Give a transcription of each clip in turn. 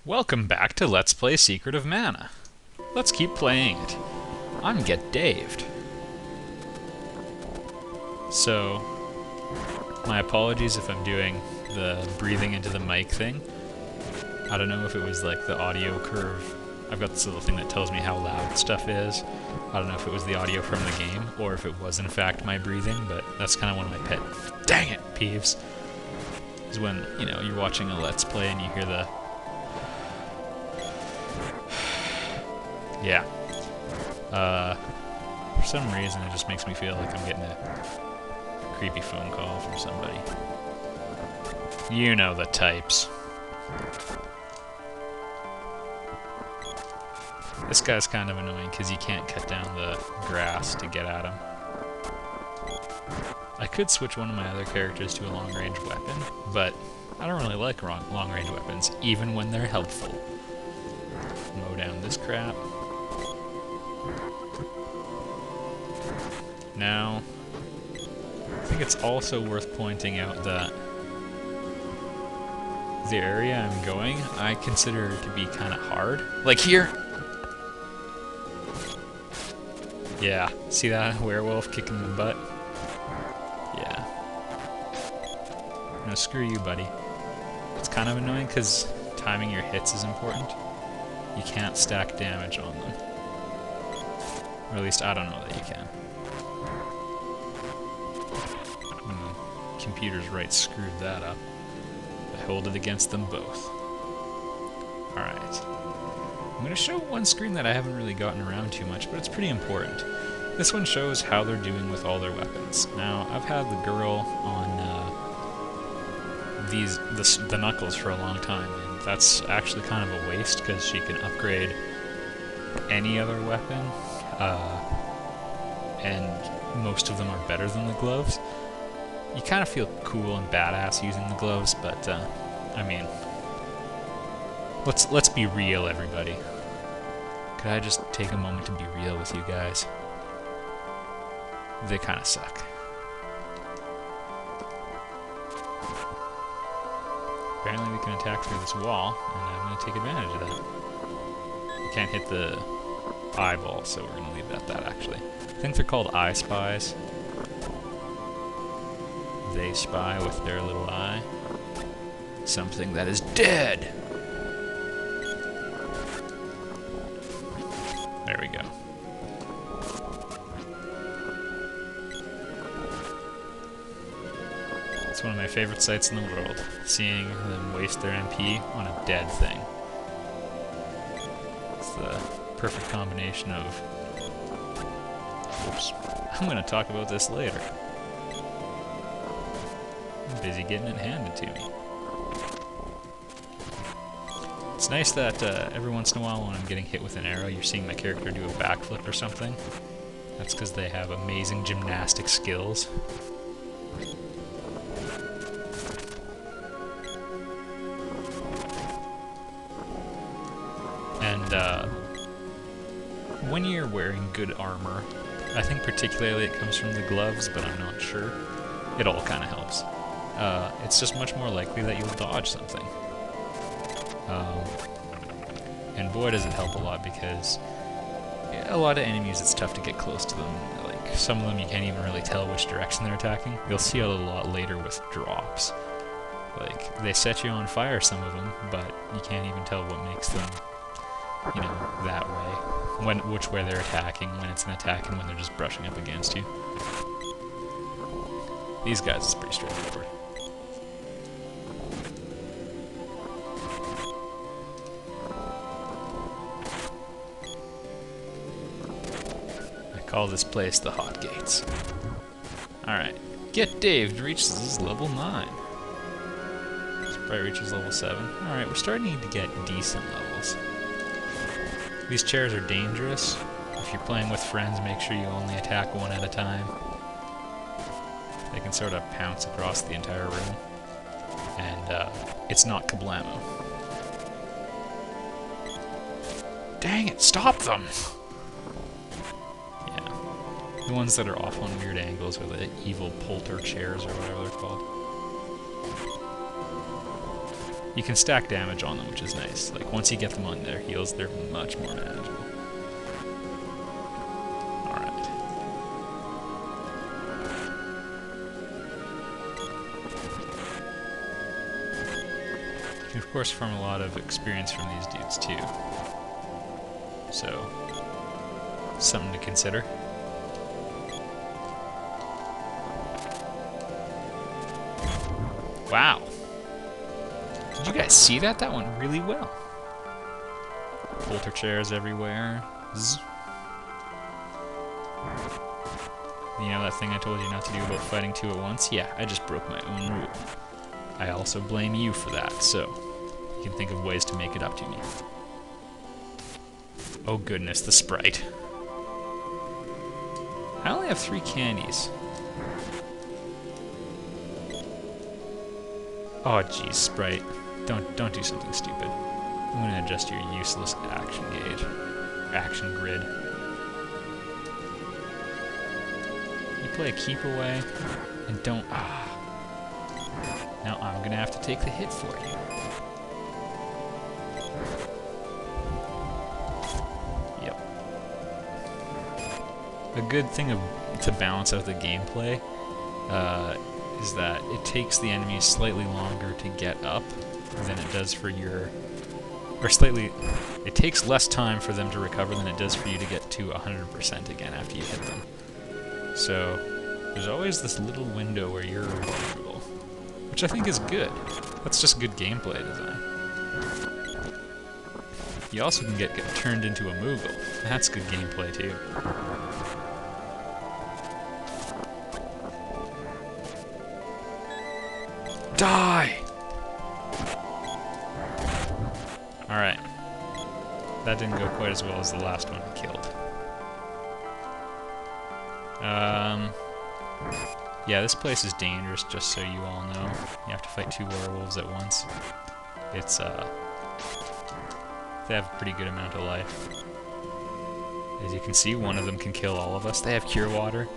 Welcome back to Let's Play Secret of Mana. Let's keep playing it. I'm Get Daved. So, my apologies if I'm doing the breathing into the mic thing. I don't know if it was like the audio curve. I've got this little thing that tells me how loud stuff is. I don't know if it was the audio from the game or if it was in fact my breathing, but that's kind of one of my dang it, peeves. Is when, you know, you're watching a Let's Play and you hear the yeah. For some reason, it just makes me feel like I'm getting a creepy phone call from somebody. You know the types. This guy's kind of annoying because you can't cut down the grass to get at him. I could switch one of my other characters to a long-range weapon, but I don't really like long-range weapons, even when they're helpful. Mow down this crap. Now, I think it's also worth pointing out that the area I'm going, I consider to be kind of hard. Like here! Yeah, see that werewolf kicking the butt? Yeah. No, screw you, buddy. It's kind of annoying because timing your hits is important. You can't stack damage on them. Or at least I don't know that you can. Computer's right screwed that up. I hold it against them both. Alright. I'm going to show one screen that I haven't really gotten around too much, but it's pretty important. This one shows how they're doing with all their weapons. Now, I've had the girl on the knuckles for a long time, and that's actually kind of a waste because she can upgrade any other weapon, and most of them are better than the gloves. You kind of feel cool and badass using the gloves, but I mean, let's be real, everybody. Could I just take a moment to be real with you guys? They kind of suck. Apparently we can attack through this wall, and I'm going to take advantage of that. We can't hit the eyeball, so we're going to leave it at that, actually. I think they're called eye spies. They spy with their little eye something that is dead. There we go. It's one of my favorite sights in the world, seeing them waste their MP on a dead thing. It's the perfect combination of... Oops. I'm going to talk about this later. Busy getting it handed to me. It's nice that every once in a while when I'm getting hit with an arrow, you're seeing my character do a backflip or something. That's because they have amazing gymnastic skills. And when you're wearing good armor, I think particularly it comes from the gloves, but I'm not sure. It all kind of helps. It's just much more likely that you'll dodge something. And boy does it help a lot because a lot of enemies it's tough to get close to them. Like some of them you can't even really tell which direction they're attacking. You'll see it a lot later with drops. Like they set you on fire, some of them, but you can't even tell what makes them, you know, that way. Which way they're attacking, when it's an attack, and when they're just brushing up against you. These guys is pretty straightforward. Call this place the Hot Gates. Alright. Get Dave reaches level 9. This probably reaches level 7. Alright, we're starting to get decent levels. These chairs are dangerous. If you're playing with friends, make sure you only attack one at a time. They can sort of pounce across the entire room. And it's not kablamo. Dang it, stop them! The ones that are off on weird angles are the evil polter chairs or whatever they're called. You can stack damage on them, which is nice. Like, once you get them on their heals, they're much more manageable. Alright. You can, of course, farm a lot of experience from these dudes, too. So, something to consider. Wow. Did you guys see that? That went really well. Polter chairs everywhere. Zzz. You know that thing I told you not to do about fighting two at once? Yeah, I just broke my own rule. I also blame you for that, so you can think of ways to make it up to me. Oh goodness, the Sprite. I only have 3 candies. Oh geez, Sprite. Don't do something stupid. I'm gonna adjust your useless action gauge. Action grid. You play a keep away and don't Now I'm gonna have to take the hit for you. Yep. A good thing to balance out the gameplay is that it takes the enemies slightly longer to get up than it does for your... It takes less time for them to recover than it does for you to get to 100% again after you hit them. So, there's always this little window where you're vulnerable, which I think is good. That's just good gameplay design. You also can get turned into a Moogle. That's good gameplay too. Die! Alright. That didn't go quite as well as the last one I killed. Yeah, this place is dangerous, just so you all know. You have to fight 2 werewolves at once. It's, they have a pretty good amount of life. As you can see, one of them can kill all of us. They have cure water.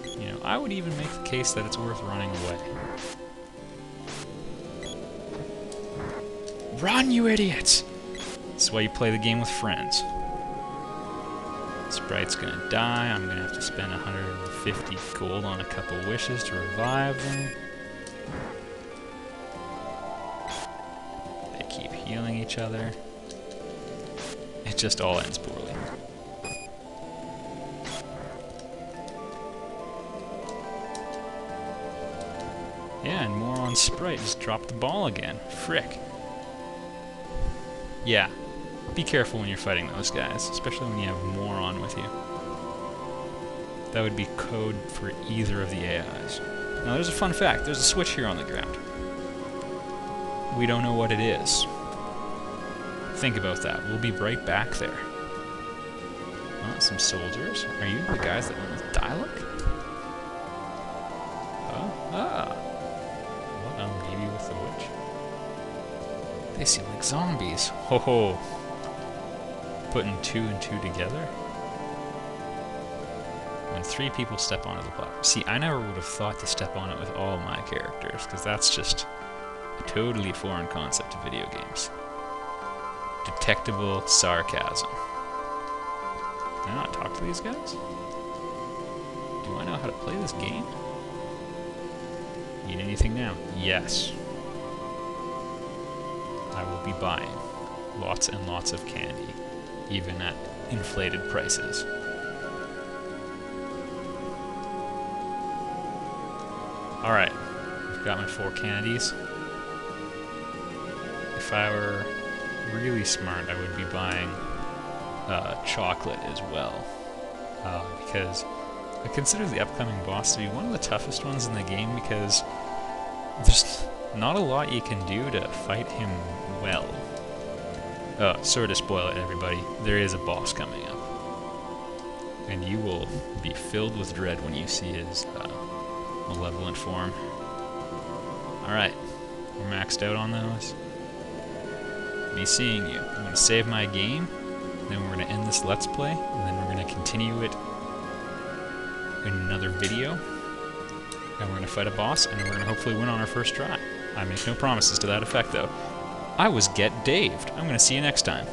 You know, I would even make the case that it's worth running away. Run, you idiots! That's why you play the game with friends. Sprite's gonna die. I'm gonna have to spend 150 gold on a couple wishes to revive them. They keep healing each other. It just all ends poorly. Yeah, and Moron Sprite just dropped the ball again. Frick. Yeah. Be careful when you're fighting those guys, especially when you have Moron with you. That would be code for either of the AIs. Now there's a fun fact, there's a switch here on the ground. We don't know what it is. Think about that, we'll be right back there. Oh, some soldiers. Are you the guys that went with Dialog? What, maybe with the witch? They seem like zombies. Ho ho! Putting 2 and 2 together? When 3 people step onto the platform. See, I never would have thought to step on it with all my characters, because that's just a totally foreign concept to video games. Detectable sarcasm. Can I not talk to these guys? Do I know how to play this game? Need anything now? Yes. I will be buying lots and lots of candy, even at inflated prices. Alright, I've got my 4 candies. If I were really smart, I would be buying chocolate as well, because I consider the upcoming boss to be one of the toughest ones in the game, because there's not a lot you can do to fight him well. Sorry to spoil it, everybody. There is a boss coming up, and you will be filled with dread when you see his malevolent form. Alright, we're maxed out on those. Be seeing you. I'm going to save my game, then we're going to end this Let's Play, and then we're going to continue it in another video. and we're going to fight a boss, and then we're going to hopefully win on our first try. I make no promises to that effect, though. I was Get Daved. I'm going to see you next time.